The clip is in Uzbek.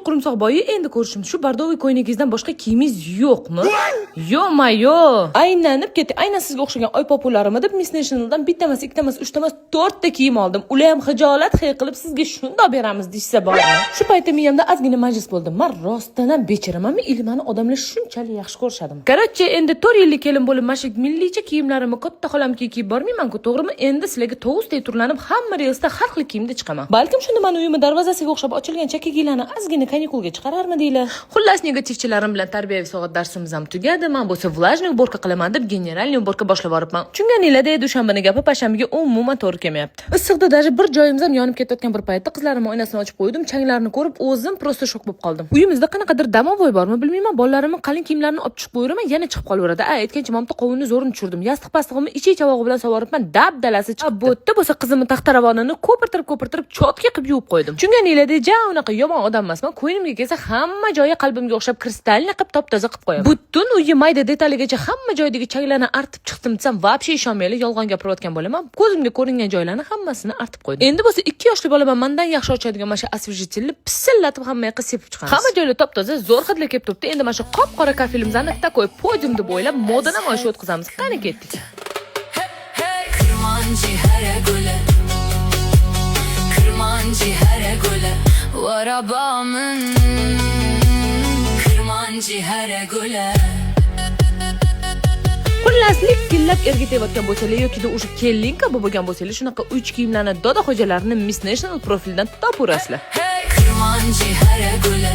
Qurumsoq boyi, endi ko'rishimiz shu bardoviy ko'ylagingizdan boshqa kiyimingiz yo'qmi? Yo-mayo. Aylanib ketdi. Aynan sizga o'xshagan oy popularimni deb Miss Nationaldan bittamas, ikkitamas, uchtamas, 4 ta kiyim oldim. Ular ham hijolat qilib sizga shundoq beramiz dishsa bormi? Shu paytda miyamda ozgina majlis bo'ldi. Men rostdan ham bechiramanmi, ilmani odamlar shunchalik yaxshi ko'rishadimi? Короче, endi 4 yillik kelin bo'lib mashik millicha kiyimlarimni katta xolamga kiyib bormayman-ku, to'g'rimi? Endi sizlarga tovusday turlanib hamma reelsda har xil kiyimda chiqaman. Balkim shunda men uyimni darvozasiga o'xshab ochilgan chakagiylarni ozgina kanikulga chiqararmidinglar? Xullas, negativchilarim bilan tarbiyaviy soat darsimiz ham tugadi. Men bo'lsa влажный уборка qilaman deb generalniy уборка boshlab boribman. Tushunganinglarda dushanbani gapi pashanbaga umuman to'g'ri kelmayapti. Issiqda даже bir joyimiz ham yonib ketayotgan bir paytda qizlarimning oynasini ochib qo'ydim. Changlarni ko'rib o'zim prosta shok bo'lib qoldim. Uyimizda qanaqadir damovoy bormi bilmayman, bolalarimning qalin kiyimlarini olib chiqib qo'yiraman, yana chiqib qolaveradi. Aytgancha mamta qovunni zo'rini tushirdim. Yostiq pastig'imni ichi chavog'i bilan sovoribman, dabdalasi chiqdi. Bo'tda bo'lsa qizimning taxtaravonini ko'pirtirib chotga qilib yuvib qo'ydim. Tushunganinglarda ja unaqa yomon odam emasman. Ko'nglimga kelsa hamma joyi qalbimga o'xshab kristalni qilib top-toza qilib qo'yaman. Butun uyni mayda detaligacha hamma joydagi changlarni artib chiqdim desam, vobshe ishonmaylik, yolg'on gapirayotgan bo'laman. Ko'zimga ko'ringan joylarni hammasini artib qo'ydim. Endi bo'lsa 2 yoshli bolaman, mendan yaxshi ochadigan mana shu osvejitelni pisillatib hamma yoqqa sepib chiqamiz. Hamma joylar top-toza, zo'r hidlar kelib turibdi. Endi mana shu qop-qora kafilimizni takoy podium deb o'ylab moda namoyishi o'tkazamiz. Qani ketdik. Kırmancı her gole var abamın, kırmancı her gole. Xullas, likillab ergitayotgan bo'lsalar yoki o'sha kelin kabi bo'lgan bo'lsalar, shunaqa uch kiyimlarni doda xo'jalarini Miss National profildan topaverasizlar. Kırmancı her gole